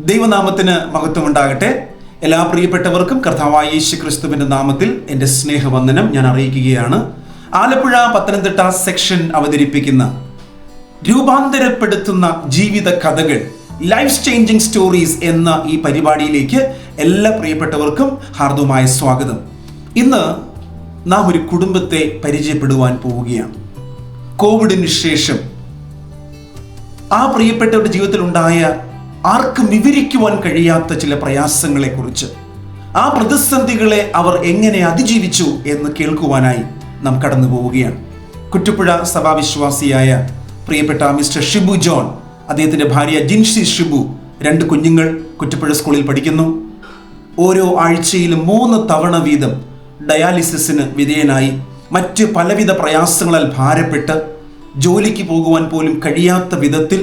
ദൈവനാമത്തിന് മഹത്വമുണ്ടാകട്ടെ. എല്ലാ പ്രിയപ്പെട്ടവർക്കും കർത്താവായ യേശു ക്രിസ്തുവിന്റെ നാമത്തിൽ എൻ്റെ സ്നേഹവന്ദനം ഞാൻ അറിയിക്കുകയാണ്. ആലപ്പുഴ പത്തനംതിട്ട സെക്ഷൻ അവതരിപ്പിക്കുന്ന രൂപാന്തരപ്പെടുത്തുന്ന ജീവിത കഥകൾ, ലൈഫ് ചേഞ്ചിങ് സ്റ്റോറീസ് എന്ന ഈ പരിപാടിയിലേക്ക് എല്ലാ പ്രിയപ്പെട്ടവർക്കും ഹാർദവമായ സ്വാഗതം. ഇന്ന് നാം ഒരു കുടുംബത്തെ പരിചയപ്പെടുവാൻ പോവുകയാണ്. കോവിഡിന് ശേഷം ആ പ്രിയപ്പെട്ടവരുടെ ജീവിതത്തിൽ ഉണ്ടായ ആർക്കും വിവരിക്കുവാൻ കഴിയാത്ത ചില പ്രയാസങ്ങളെക്കുറിച്ച്, ആ പ്രതിസന്ധികളെ അവർ എങ്ങനെ അതിജീവിച്ചു എന്ന് കേൾക്കുവാനായി നാം കടന്നു പോവുകയാണ്. കുറ്റിപ്പുഴ സഭാവിശ്വാസിയായ പ്രിയപ്പെട്ട മിസ്റ്റർ ഷിബു ജോൺ, അദ്ദേഹത്തിൻ്റെ ഭാര്യ ജിൻസി ഷിബു, 2 കുഞ്ഞുങ്ങൾ കുറ്റിപ്പുഴ സ്കൂളിൽ പഠിക്കുന്നു. ഓരോ ആഴ്ചയിലും 3 തവണ വീതം ഡയാലിസിസിന് വിധേയനായി മറ്റ് പലവിധ പ്രയാസങ്ങളാൽ ഭാരപ്പെട്ട് ജോലിക്ക് പോകുവാൻ പോലും കഴിയാത്ത വിധത്തിൽ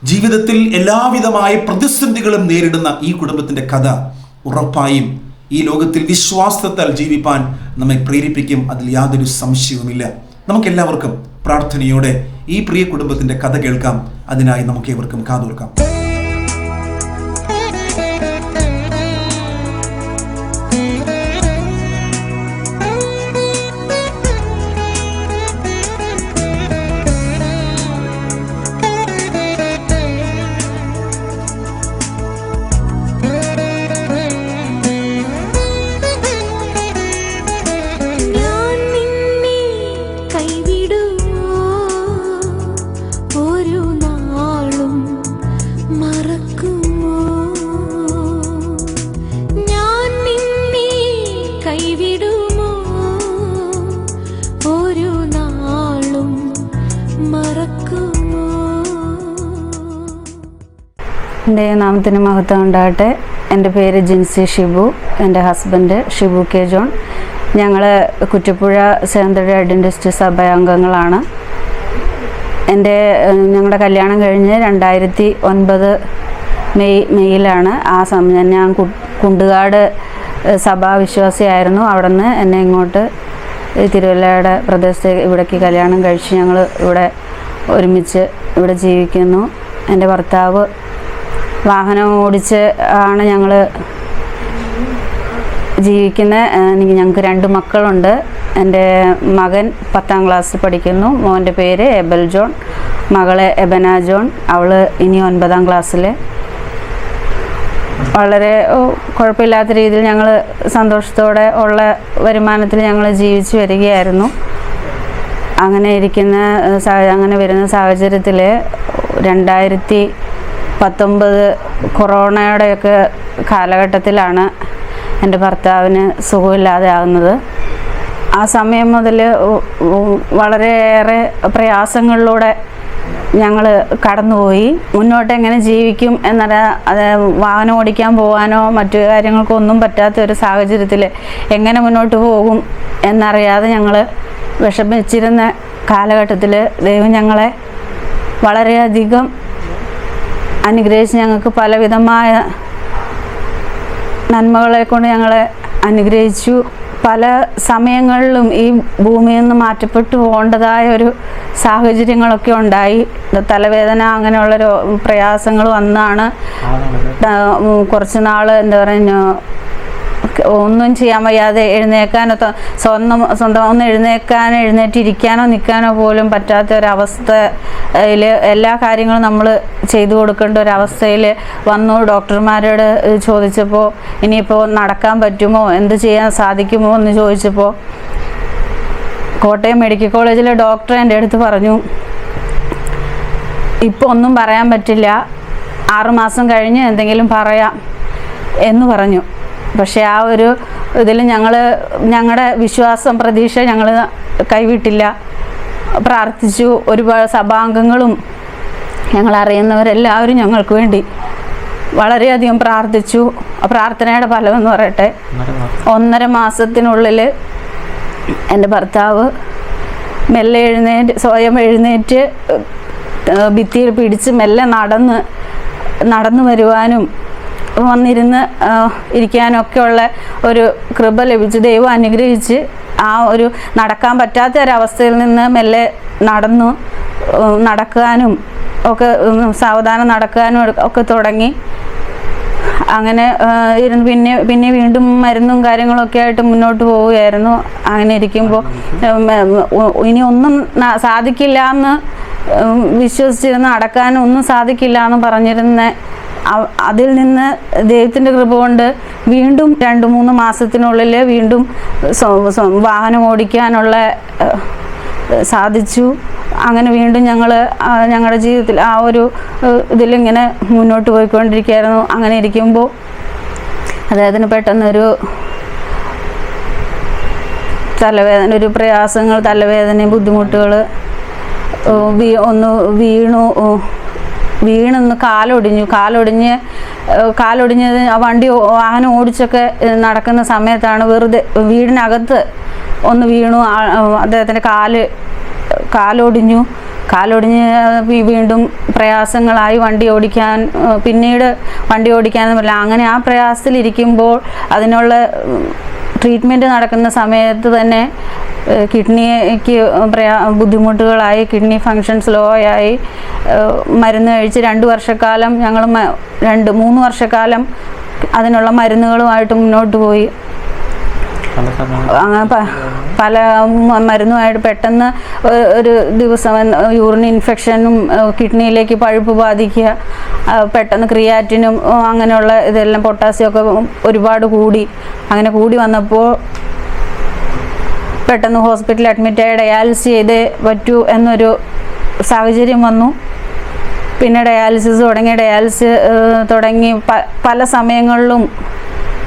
ജീവിതത്തിൽ എല്ലാവിധമായ പ്രതിസന്ധികളും നേരിടുന്ന ഈ കുടുംബത്തിൻ്റെ കഥ ഉറപ്പായും ഈ ലോകത്തിൽ വിശ്വാസത്താൽ ജീവിപ്പാൻ നമ്മെ പ്രേരിപ്പിക്കും. അതിൽ യാതൊരു സംശയവുമില്ല. നമുക്കെല്ലാവർക്കും പ്രാർത്ഥനയോടെ ഈ പ്രിയ കുടുംബത്തിൻ്റെ കഥ കേൾക്കാം. അതിനായി നമുക്ക് ഏവർക്കും കാതോർക്കാം. എൻ്റെ നാമത്തിന് മഹത്വം ഉണ്ടാകട്ടെ. എൻ്റെ പേര് ജിൻസി ഷിബു, എൻ്റെ ഹസ്ബൻഡ് ഷിബു കെ ജോൺ. ഞങ്ങൾ കുറ്റിപ്പുഴ സെവൻത്-ഡേ അഡ്വെന്റിസ്റ്റ് സഭാംഗങ്ങളാണ്. ഞങ്ങളുടെ കല്യാണം കഴിഞ്ഞ് 2009 മെയ്യിലാണ്. ആ സമയം ഞാൻ കുണ്ടുകാട് സഭാവിശ്വാസിയായിരുന്നു. അവിടെ നിന്ന് എന്നെ ഇങ്ങോട്ട് തിരുവല്ലയുടെ പ്രദേശത്തേക്ക് ഇവിടേക്ക് കല്യാണം കഴിച്ച് ഞങ്ങൾ ഇവിടെ ഒരുമിച്ച് ഇവിടെ ജീവിക്കുന്നു. എൻ്റെ ഭർത്താവ് വാഹനം ഓടിച്ച് ആണ് ഞങ്ങൾ ജീവിക്കുന്നത്. ഞങ്ങൾക്ക് 2 മക്കളുണ്ട്. എൻ്റെ മകൻ 10ാം ക്ലാസ്സിൽ പഠിക്കുന്നു. മോൻ്റെ പേര് എബൽ ജോൺ, മകളെ എബന ജോൺ. അവൾ ഇനി 9ാം ക്ലാസ്സിൽ. വളരെ കുഴപ്പമില്ലാത്ത രീതിയിൽ ഞങ്ങൾ സന്തോഷത്തോടെ ഉള്ള വരുമാനത്തിൽ ഞങ്ങൾ ജീവിച്ചു വരികയായിരുന്നു. അങ്ങനെ വരുന്ന സാഹചര്യത്തിൽ 2019 കൊറോണയുടെയൊക്കെ കാലഘട്ടത്തിലാണ് എൻ്റെ ഭർത്താവിന് സുഖമില്ലാതെ ആകുന്നത്. ആ സമയം മുതൽ വളരെയേറെ പ്രയാസങ്ങളിലൂടെ ഞങ്ങൾ കടന്നുപോയി. മുന്നോട്ട് എങ്ങനെ ജീവിക്കും അത് വാഹനം ഓടിക്കാൻ പോകാനോ മറ്റു കാര്യങ്ങൾക്കോ ഒന്നും പറ്റാത്ത ഒരു സാഹചര്യത്തിൽ എങ്ങനെ മുന്നോട്ട് പോകും എന്നറിയാതെ ഞങ്ങൾ വിഷമിച്ചിരുന്ന കാലഘട്ടത്തിൽ ദൈവം ഞങ്ങളെ വളരെയധികം അനുഗ്രഹിച്ച് ഞങ്ങൾക്ക് പലവിധമായ നന്മകളെ കൊണ്ട് ഞങ്ങളെ അനുഗ്രഹിച്ചു. പല സമയങ്ങളിലും ഈ ഭൂമിയിൽ നിന്ന് മാറ്റപ്പെട്ടു പോകേണ്ടതായ ഒരു സാഹചര്യങ്ങളൊക്കെ ഉണ്ടായി. തലവേദന അങ്ങനെയുള്ള പ്രയാസങ്ങൾ വന്നാണ് കുറച്ച് നാൾ ഒന്നും ചെയ്യാൻ വയ്യാതെ എഴുന്നേക്കാനോ സ്വന്തം ഒന്ന് എഴുന്നേറ്റിരിക്കാനോ നിൽക്കാനോ പോലും പറ്റാത്ത ഒരവസ്ഥയിൽ എല്ലാ കാര്യങ്ങളും നമ്മൾ ചെയ്തു കൊടുക്കേണ്ട ഒരവസ്ഥയിൽ വന്നു. ഡോക്ടർമാരോട് ചോദിച്ചപ്പോൾ ഇനിയിപ്പോൾ നടക്കാൻ പറ്റുമോ, എന്ത് ചെയ്യാൻ സാധിക്കുമോ എന്ന് ചോദിച്ചപ്പോൾ കോട്ടയം മെഡിക്കൽ കോളേജിലെ ഡോക്ടർ എൻ്റെ അടുത്ത് പറഞ്ഞു, ഇപ്പോൾ ഒന്നും പറയാൻ പറ്റില്ല, 6 മാസം കഴിഞ്ഞ് എന്തെങ്കിലും പറയാം എന്ന് പറഞ്ഞു. പക്ഷേ ആ ഒരു ഇതിൽ ഞങ്ങളുടെ വിശ്വാസം, പ്രതീക്ഷ ഞങ്ങൾ കൈവിട്ടില്ല. പ്രാർത്ഥിച്ചു. ഒരുപാട് സഭാംഗങ്ങളും ഞങ്ങളറിയുന്നവരെല്ലാവരും ഞങ്ങൾക്ക് വേണ്ടി വളരെയധികം പ്രാർത്ഥിച്ചു. പ്രാർത്ഥനയുടെ ഫലമെന്ന് പറയട്ടെ, 1.5 മാസത്തിനുള്ളിൽ എൻ്റെ ഭർത്താവ് മെല്ലെ സ്വയം എഴുന്നേറ്റ് ഭിത്തിയിൽ പിടിച്ച് മെല്ലെ നടന്നു വരുവാനും വന്നിരുന്ന് ഇരിക്കാനൊക്കെയുള്ള ഒരു കൃപ ലഭിച്ചു. ദൈവം അനുഗ്രഹിച്ച് ആ ഒരു നടക്കാൻ പറ്റാത്ത ഒരവസ്ഥയിൽ നിന്ന് മെല്ലെ നടക്കാനും ഒക്കെ സാവധാനം നടക്കാനും ഒക്കെ തുടങ്ങി. അങ്ങനെ ഇരുന്ന് പിന്നെ വീണ്ടും മരുന്നും കാര്യങ്ങളൊക്കെ ആയിട്ട് മുന്നോട്ട് പോവുകയായിരുന്നു. അങ്ങനെ ഇരിക്കുമ്പോൾ ഇനി ഒന്നും സാധിക്കില്ല എന്ന് വിശ്വസിച്ചിരുന്ന് അടക്കാൻ ഒന്നും സാധിക്കില്ല എന്ന് പറഞ്ഞിരുന്ന അതിൽ നിന്ന് ദൈവത്തിൻ്റെ കൃപ കൊണ്ട് വീണ്ടും 2-3 മാസത്തിനുള്ളിൽ വീണ്ടും വാഹനം ഓടിക്കാനുള്ള സാധിച്ചു. അങ്ങനെ വീണ്ടും ഞങ്ങളുടെ ജീവിതത്തിൽ ആ ഒരു ഇതിലിങ്ങനെ മുന്നോട്ട് പോയിക്കൊണ്ടിരിക്കുകയായിരുന്നു. അങ്ങനെ ഇരിക്കുമ്പോൾ അദ്ദേഹത്തിന് പെട്ടെന്നൊരു തലവേദന, ഒരു പ്രയാസങ്ങൾ, തലവേദന, ബുദ്ധിമുട്ടുകൾ, ഒന്ന് വീണൊന്ന് കാലൊടിഞ്ഞത് ആ വാഹനം ഓടിച്ചൊക്കെ നടക്കുന്ന സമയത്താണ് വെറുതെ വീടിനകത്ത് ഒന്ന് വീണു. അദ്ദേഹത്തിൻ്റെ കാലൊടിഞ്ഞ് വീണ്ടും പ്രയാസങ്ങളായി പിന്നീട് വണ്ടി ഓടിക്കാനും പറ്റില്ല. അങ്ങനെ ആ പ്രയാസത്തിലിരിക്കുമ്പോൾ അതിനുള്ള ട്രീറ്റ്മെൻറ്റ് നടക്കുന്ന സമയത്ത് തന്നെ കിഡ്നിക്ക് ബുദ്ധിമുട്ടുകളായി, കിഡ്നി ഫങ്ഷൻ സ്ലോ ആയി, മരുന്ന് കഴിച്ച് 2 വർഷക്കാലം 3 വർഷക്കാലം അതിനുള്ള മരുന്നുകളുമായിട്ട് മുന്നോട്ട് പോയി. പല മരുന്നുമായിട്ട് പെട്ടെന്ന് ഒരു ദിവസം യൂറിൻ ഇൻഫെക്ഷനും കിഡ്നിയിലേക്ക് പഴുപ്പ് ബാധിക്കുക, പെട്ടെന്ന് ക്രിയാറ്റിനും അങ്ങനെയുള്ള ഇതെല്ലാം പൊട്ടാസ്യമൊക്കെ ഒരുപാട് അങ്ങനെ കൂടി വന്നപ്പോൾ പെട്ടെന്ന് ഹോസ്പിറ്റലിൽ അഡ്മിറ്റായി ഡയാലിസിസ് ചെയ്തേ പറ്റൂ എന്നൊരു സാഹചര്യം വന്നു. പിന്നെ ഡയാലിസിസ് തുടങ്ങി പല സമയങ്ങളിലും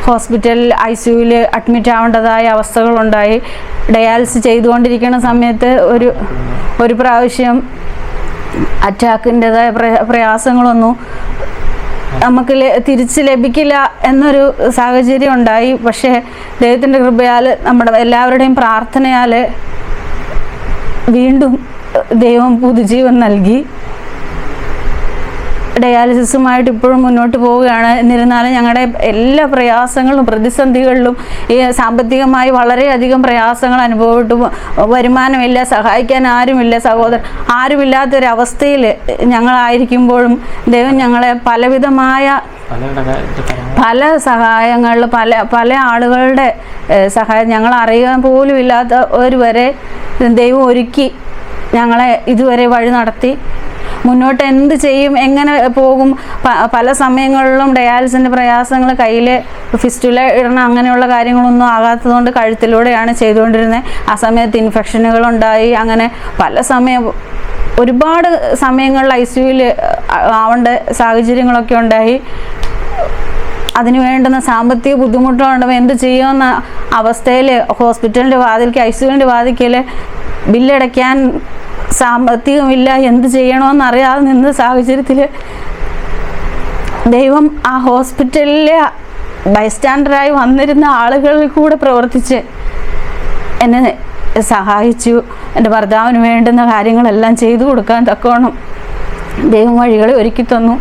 ഹോസ്പിറ്റലിൽ ICUവിൽ അഡ്മിറ്റ് ആവേണ്ടതായ അവസ്ഥകളുണ്ടായി. ഡയാലിസിസ് ചെയ്തുകൊണ്ടിരിക്കുന്ന സമയത്ത് ഒരു പ്രാവശ്യം അറ്റാക്കിൻ്റെതായ പ്രയാസങ്ങളൊന്നും നമുക്ക് തിരിച്ച് ലഭിക്കില്ല എന്നൊരു സാഹചര്യം ഉണ്ടായി. പക്ഷേ ദൈവത്തിൻ്റെ കൃപയാൽ, നമ്മുടെ എല്ലാവരുടെയും പ്രാർത്ഥനയാൽ വീണ്ടും ദൈവം പുതുജീവൻ നൽകി. ഡയാലിസിസുമായിട്ട് ഇപ്പോഴും മുന്നോട്ട് പോവുകയാണ്. എന്നിരുന്നാലും ഞങ്ങളുടെ എല്ലാ പ്രയാസങ്ങളും പ്രതിസന്ധികളിലും ഈ സാമ്പത്തികമായി വളരെയധികം പ്രയാസങ്ങൾ അനുഭവപ്പെട്ടു. വരുമാനമില്ല, സഹായിക്കാൻ ആരുമില്ല, ആരുമില്ലാത്തൊരവസ്ഥയിൽ ഞങ്ങളായിരിക്കുമ്പോഴും ദൈവം ഞങ്ങളെ പലവിധമായ പല സഹായങ്ങളിൽ പല ആളുകളുടെ സഹായം ഞങ്ങൾ അറിയാൻ പോലും ഇല്ലാത്തവർ വരെ ദൈവം ഒരുക്കി ഞങ്ങളെ ഇതുവരെ വഴി നടത്തി. മുന്നോട്ട് എന്ത് ചെയ്യും, എങ്ങനെ പോകും, പല സമയങ്ങളിലും ഡയാലിസിൻ്റെ പ്രയാസങ്ങൾ, കയ്യിൽ ഫിസ്റ്റുല ഇടണം, അങ്ങനെയുള്ള കാര്യങ്ങളൊന്നും ആകാത്തതുകൊണ്ട് കഴുത്തിലൂടെയാണ് ചെയ്തുകൊണ്ടിരുന്നത്. ആ സമയത്ത് ഇൻഫെക്ഷനുകളുണ്ടായി. അങ്ങനെ ഒരുപാട് സമയങ്ങളിൽ ICUവിൽ ആവേണ്ട സാഹചര്യങ്ങളൊക്കെ ഉണ്ടായി. അതിന് വേണ്ടുന്ന സാമ്പത്തിക ബുദ്ധിമുട്ടുണ്ടാകുമ്പോൾ എന്ത് ചെയ്യുമെന്ന അവസ്ഥയിൽ ഹോസ്പിറ്റലിൻ്റെ വാതിൽക്ക്, ICUവിൻ്റെ വാതിൽക്കൽ ബില്ലടയ്ക്കാൻ സാമ്പത്തികമില്ല, എന്ത് ചെയ്യണമെന്നറിയാതെ നിന്ന സാഹചര്യത്തിൽ ദൈവം ആ ഹോസ്പിറ്റലിലെ ബൈസ്റ്റാൻഡറായി വന്നിരുന്ന ആളുകളിൽ കൂടെ പ്രവർത്തിച്ച് എന്നെ സഹായിച്ചു. എൻ്റെ ഭർത്താവിന് വേണ്ടുന്ന കാര്യങ്ങളെല്ലാം ചെയ്തു കൊടുക്കാൻ തക്കവണ്ണം ദൈവം വഴികളെ ഒരുക്കി തന്നു.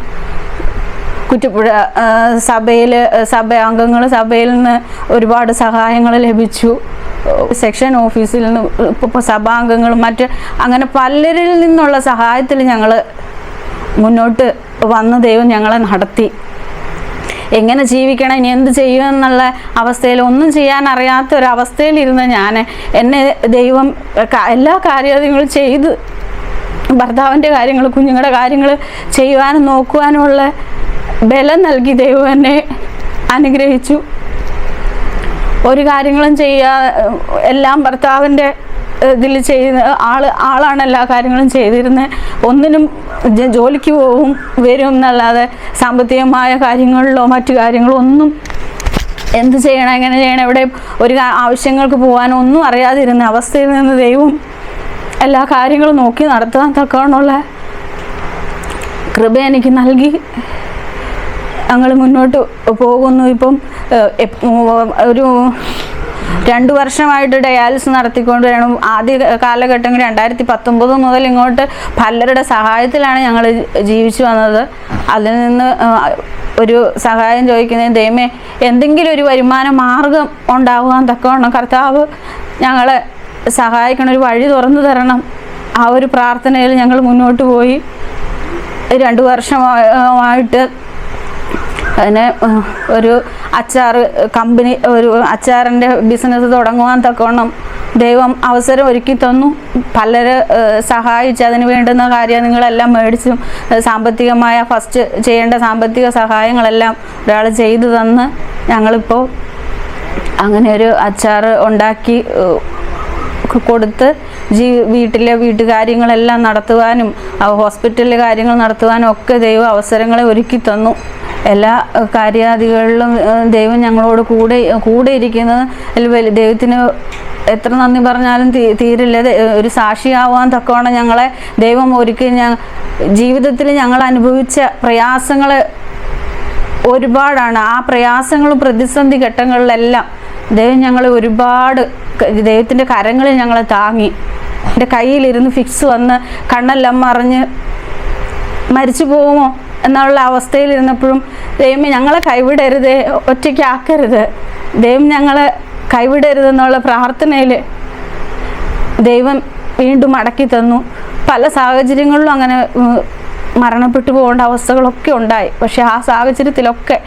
കുറ്റിപ്പുഴ സഭയിൽ നിന്ന് ഒരുപാട് സഹായങ്ങൾ ലഭിച്ചു. സെക്ഷൻ ഓഫീസിൽ നിന്ന്, ഇപ്പോൾ സഭാംഗങ്ങളും അങ്ങനെ പലരിൽ നിന്നുള്ള സഹായത്തിൽ ഞങ്ങൾ മുന്നോട്ട് വന്ന് ദൈവം ഞങ്ങളെ നടത്തി. എങ്ങനെ ജീവിക്കണം, ഇനി എന്ത് ചെയ്യുമെന്നുള്ള അവസ്ഥയിൽ, ഒന്നും ചെയ്യാൻ അറിയാത്ത ഒരവസ്ഥയിലിരുന്ന എന്നെ ദൈവം എല്ലാ കാര്യങ്ങളും ചെയ്ത് ഭർത്താവിൻ്റെ കാര്യങ്ങൾ, കുഞ്ഞുങ്ങളുടെ കാര്യങ്ങൾ ചെയ്യുവാനും നോക്കുവാനുമുള്ള ബലം നൽകി ദൈവം എന്നെ അനുഗ്രഹിച്ചു. ഒരു കാര്യങ്ങളും എല്ലാം ഭർത്താവിൻ്റെ ഇതിൽ ചെയ്യുന്ന ആളാണ് എല്ലാ കാര്യങ്ങളും ചെയ്തിരുന്നത്. ഒന്നിനും ജോലിക്ക് വരും എന്നല്ലാതെ സാമ്പത്തികമായ കാര്യങ്ങളിലോ മറ്റു കാര്യങ്ങളോ ഒന്നും, എന്ത് ചെയ്യണം, എങ്ങനെ ചെയ്യണം, എവിടെ ഒരു ആവശ്യങ്ങൾക്ക് പോകാനോ ഒന്നും അറിയാതിരുന്ന അവസ്ഥയിൽ നിന്ന് ദൈവം എല്ലാ കാര്യങ്ങളും നോക്കി നടത്താൻ തക്കവണ്ണമുള്ള കൃപ എനിക്ക് നൽകി. ഞങ്ങൾ മുന്നോട്ട് പോകുന്നു. ഇപ്പം ഒരു 2 വർഷമായിട്ട് ഡയാലിസിസ് നടത്തിക്കൊണ്ട് വേണം. ആദ്യ കാലഘട്ടങ്ങൾ 2019 മുതൽ ഇങ്ങോട്ട് പലരുടെ സഹായത്തിലാണ് ഞങ്ങൾ ജീവിച്ചു വന്നത്. അതിൽ നിന്ന് ഒരു സഹായം ചോദിക്കുന്നത്, ദൈവമേ എന്തെങ്കിലും ഒരു വരുമാന മാർഗം ഉണ്ടാകുവാൻ തക്കവണ്ണം കർത്താവ് ഞങ്ങളെ സഹായിക്കണം, ഒരു വഴി തുറന്നു തരണം. ആ ഒരു പ്രാർത്ഥനയിൽ ഞങ്ങൾ മുന്നോട്ട് പോയി. 2 വർഷമായിട്ട് അതിനെ ഒരു അച്ചാർ കമ്പനി, ഒരു അച്ചാറിൻ്റെ ബിസിനസ് തുടങ്ങുവാൻ തക്കവണ്ണം ദൈവം അവസരം ഒരുക്കി തന്നു. പലര് സഹായിച്ച് അതിന് വേണ്ടുന്ന കാര്യങ്ങളെല്ലാം മേടിച്ചും സാമ്പത്തികമായ ഫസ്റ്റ് ചെയ്യേണ്ട സാമ്പത്തിക സഹായങ്ങളെല്ലാം ഒരാൾ ചെയ്തു തന്ന് ഞങ്ങളിപ്പോൾ അങ്ങനെ ഒരു അച്ചാർ ഉണ്ടാക്കി കൊടുത്ത് വീട്ടിലെ വീട്ടുകാര്യങ്ങളെല്ലാം നടത്തുവാനും ഹോസ്പിറ്റലിലെ കാര്യങ്ങൾ നടത്തുവാനും ഒക്കെ ദൈവം അവസരങ്ങളെ ഒരുക്കി തന്നു. എല്ലാ കാര്യാദികളിലും ദൈവം ഞങ്ങളോട് കൂടെ ഇരിക്കുന്നത് ദൈവത്തിന് എത്ര നന്ദി പറഞ്ഞാലും തീരില്ല. ഒരു സാക്ഷിയാവാൻ തക്കവണ്ണം ഞങ്ങളെ ദൈവം ഒരുക്കി. ജീവിതത്തിൽ ഞങ്ങൾ അനുഭവിച്ച പ്രയാസങ്ങൾ ഒരുപാടാണ്. ആ പ്രയാസങ്ങളും പ്രതിസന്ധി ഘട്ടങ്ങളിലെല്ലാം ദൈവം ഞങ്ങളെ ഒരുപാട് ദൈവത്തിൻ്റെ കരങ്ങളിൽ ഞങ്ങളെ താങ്ങി. എൻ്റെ കയ്യിലിരുന്ന് ഫിക്സ് വന്ന് കണ്ണെല്ലാം മറിഞ്ഞ് മരിച്ചു പോകുമോ എന്നുള്ള അവസ്ഥയിലിരുന്നപ്പോഴും ദൈവം ഞങ്ങളെ കൈവിടരുത്, ഒറ്റയ്ക്കാക്കരുത്, ദൈവം ഞങ്ങളെ കൈവിടരുതെന്നുള്ള പ്രാർത്ഥനയിൽ ദൈവം വീണ്ടും മടക്കി തന്നു. പല സാഹചര്യങ്ങളിലും അങ്ങനെ മരണപ്പെട്ടു പോകേണ്ട അവസ്ഥകളൊക്കെ ഉണ്ടായി. പക്ഷെ ആ സാഹചര്യത്തിലൊക്കെ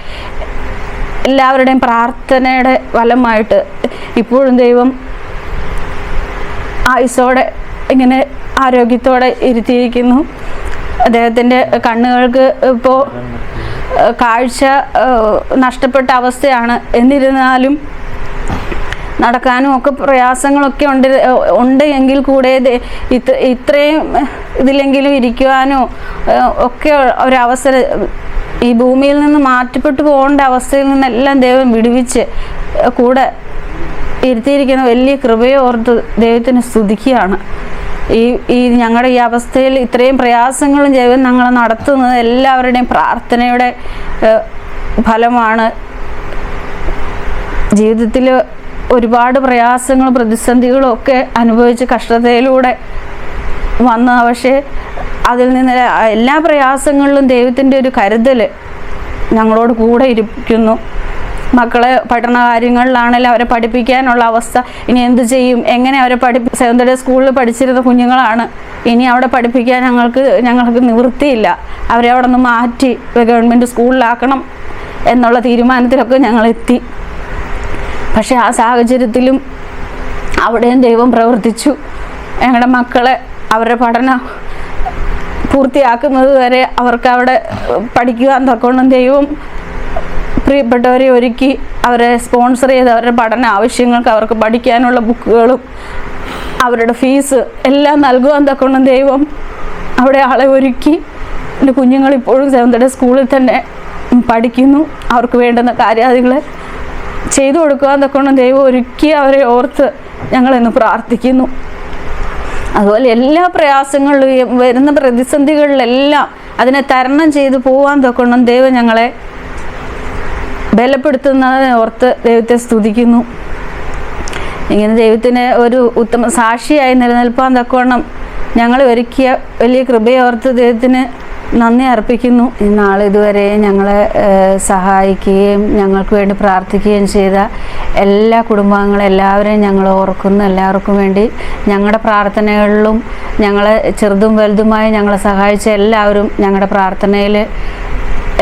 എല്ലാവരുടെയും പ്രാർത്ഥനയുടെ ഫലമായിട്ട് ഇപ്പോഴും ദൈവം ആയുസ്സോടെ ഇങ്ങനെ ആരോഗ്യത്തോടെ ഇരുത്തിയിരിക്കുന്നു. അദ്ദേഹത്തിൻ്റെ കണ്ണുകൾക്ക് ഇപ്പോൾ കാഴ്ച നഷ്ടപ്പെട്ട അവസ്ഥയാണ്. എന്നിരുന്നാലും നടക്കാനും ഒക്കെ പ്രയാസങ്ങളൊക്കെ ഉണ്ട് എങ്കിൽ കൂടെ ഇത്രയും ഇതിലെങ്കിലും ഇരിക്കുവാനോ ഒക്കെ ഒരവസരം, ഈ ഭൂമിയിൽ നിന്ന് മാറ്റപ്പെട്ടു പോകേണ്ട അവസ്ഥയിൽ നിന്നെല്ലാം ദൈവം വിടുവിച്ച് ഇരുത്തിയിരിക്കുന്ന വലിയ കൃപയെ ഓർത്ത് ദൈവത്തിന് സ്തുതിക്കുകയാണ്. ഈ ഞങ്ങളുടെ ഈ അവസ്ഥയിൽ ഇത്രയും പ്രയാസങ്ങളും ദൈവം ഞങ്ങളെ നടത്തുന്നത് എല്ലാവരുടെയും പ്രാർത്ഥനയുടെ ഫലമാണ്. ജീവിതത്തിൽ ഒരുപാട് പ്രയാസങ്ങളും പ്രതിസന്ധികളും ഒക്കെ അനുഭവിച്ച് കഷ്ടതയിലൂടെ വന്ന, പക്ഷേ അതിൽ നിന്ന് എല്ലാ പ്രയാസങ്ങളിലും ദൈവത്തിൻ്റെ ഒരു കരുതൽ ഞങ്ങളോട് കൂടെ ഇരിക്കുന്നു. മക്കളെ പഠന കാര്യങ്ങളിലാണെങ്കിലും അവരെ പഠിപ്പിക്കാനുള്ള അവസ്ഥ ഇനി എന്ത് ചെയ്യും, എങ്ങനെ അവരെ സെവന്ത് സ്കൂളിൽ പഠിച്ചിരുന്ന കുഞ്ഞുങ്ങളാണ്. ഇനി അവിടെ പഠിപ്പിക്കാൻ ഞങ്ങൾക്ക് നിവൃത്തിയില്ല. അവരെ അവിടെ നിന്ന് മാറ്റി ഗവൺമെൻറ് സ്കൂളിലാക്കണം എന്നുള്ള തീരുമാനത്തിലൊക്കെ ഞങ്ങളെത്തി. പക്ഷേ ആ സാഹചര്യത്തിലും അവിടെയും ദൈവം പ്രവർത്തിച്ചു. ഞങ്ങളുടെ മക്കളെ അവരുടെ പഠനം പൂർത്തിയാക്കുന്നത് വരെ അവർക്ക് അവിടെ പഠിക്കുവാൻ തക്കവണ്ണം ദൈവം പ്രിയപ്പെട്ടവരെ ഒരുക്കി അവരെ സ്പോൺസർ ചെയ്ത് അവരുടെ പഠന ആവശ്യങ്ങൾക്ക് അവർക്ക് പഠിക്കാനുള്ള ബുക്കുകളും അവരുടെ ഫീസ് എല്ലാം നൽകുവാൻ തക്കവണ്ണം ദൈവം അവിടെ ആളെ ഒരുക്കി. എൻ്റെ കുഞ്ഞുങ്ങളിപ്പോഴും സെവന്ത് സ്കൂളിൽ തന്നെ പഠിക്കുന്നു. അവർക്ക് വേണ്ടുന്ന കാര്യാദികൾ ചെയ്തു കൊടുക്കുവാൻ തക്കവണ്ണം ദൈവം ഒരുക്കി അവരെ ഓർത്ത് ഞങ്ങളിന്ന് പ്രാർത്ഥിക്കുന്നു. അതുപോലെ എല്ലാ പ്രയാസങ്ങളിലും വരുന്ന പ്രതിസന്ധികളിലെല്ലാം അതിനെ തരണം ചെയ്തു പോകാൻ തക്കവണ്ണം ദൈവം ഞങ്ങളെ ബലപ്പെടുത്തുന്നതിനെ ഓർത്ത് ദൈവത്തെ സ്തുതിക്കുന്നു. ഇങ്ങനെ ദൈവത്തിന് ഒരു ഉത്തമ സാക്ഷിയായി നിലനിൽപ്പാൻ തക്കവണ്ണം ഞങ്ങളെ ഒരുക്കിയ വലിയ കൃപയോർത്ത് ദൈവത്തിന് നന്ദി അർപ്പിക്കുന്നു. ഇതുവരെ ഞങ്ങളെ സഹായിക്കുകയും ഞങ്ങൾക്ക് വേണ്ടി പ്രാർത്ഥിക്കുകയും ചെയ്ത എല്ലാ കുടുംബാംഗങ്ങളും എല്ലാവരെയും ഞങ്ങൾ ഓർക്കുന്നു. എല്ലാവർക്കും വേണ്ടി ഞങ്ങളുടെ പ്രാർത്ഥനകളിലും ഞങ്ങളെ ചെറുതും വലുതുമായി ഞങ്ങളെ സഹായിച്ച എല്ലാവരും ഞങ്ങളുടെ പ്രാർത്ഥനയിൽ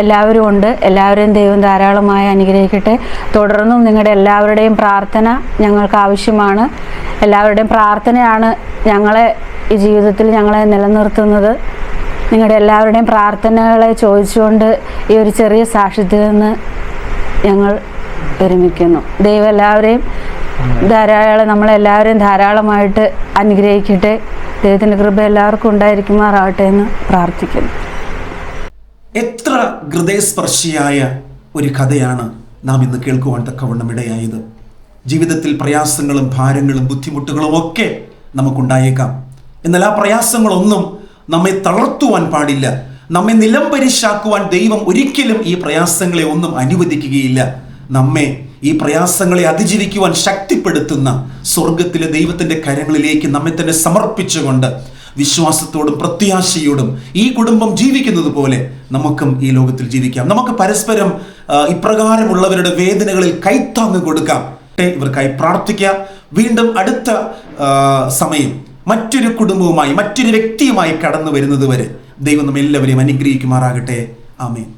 എല്ലാവരും ഉണ്ട്. എല്ലാവരെയും ദൈവം ധാരാളമായി അനുഗ്രഹിക്കട്ടെ. തുടർന്നും നിങ്ങളുടെ എല്ലാവരുടെയും പ്രാർത്ഥന ഞങ്ങൾക്ക് ആവശ്യമാണ്. എല്ലാവരുടെയും പ്രാർത്ഥനയാണ് ഞങ്ങളെ ഈ ജീവിതത്തിൽ ഞങ്ങളെ നിലനിർത്തുന്നത്. നിങ്ങളുടെ എല്ലാവരുടെയും പ്രാർത്ഥനകളെ ചോദിച്ചുകൊണ്ട് ഈ ഒരു ചെറിയ സാക്ഷ്യത്തിൽ നിന്ന് ഞങ്ങൾ വിരമിക്കുന്നു. ദൈവം എല്ലാവരെയും നമ്മളെല്ലാവരെയും ധാരാളമായിട്ട് അനുഗ്രഹിക്കട്ടെ. ദൈവത്തിൻ്റെ കൃപ എല്ലാവർക്കും ഉണ്ടായിരിക്കുമാറാകട്ടെ എന്ന് പ്രാർത്ഥിക്കുന്നു. എത്ര ഹൃദയസ്പർശിയായ ഒരു കഥയാണ് നാം ഇന്ന് കേൾക്കുവാൻ തക്കവണ്ണം ഇടയായത്. ജീവിതത്തിൽ പ്രയാസങ്ങളും ഭാരങ്ങളും ബുദ്ധിമുട്ടുകളും ഒക്കെ നമുക്കുണ്ടായേക്കാം. എന്നാൽ ആ പ്രയാസങ്ങളൊന്നും നമ്മെ തളർത്തുവാൻ പാടില്ല. നമ്മെ നിലംപരിശാക്കുവാൻ ദൈവം ഒരിക്കലും ഈ പ്രയാസങ്ങളെ ഒന്നും അനുവദിക്കുകയില്ല. നമ്മെ ഈ പ്രയാസങ്ങളെ അതിജീവിക്കുവാൻ ശക്തിപ്പെടുത്തുന്ന സ്വർഗത്തിലെ ദൈവത്തിൻ്റെ കരങ്ങളിലേക്ക് നമ്മെ തന്നെ സമർപ്പിച്ചുകൊണ്ട് വിശ്വാസത്തോടും പ്രത്യാശയോടും ഈ കുടുംബം ജീവിക്കുന്നത് പോലെ നമുക്കും ഈ ലോകത്തിൽ ജീവിക്കാം. നമുക്ക് പരസ്പരം ഇപ്രകാരമുള്ളവരുടെ വേദനകളിൽ കൈത്താങ്ങ് കൊടുക്കാം. ഇവർക്കായി പ്രാർത്ഥിക്കാം. വീണ്ടും അടുത്ത സമയം മറ്റൊരു കുടുംബവുമായി മറ്റൊരു വ്യക്തിയുമായി കടന്നു വരുന്നത് വരെ ദൈവം നമ്മെല്ലാവരെയും അനുഗ്രഹിക്കുമാറാകട്ടെ. ആമേൻ.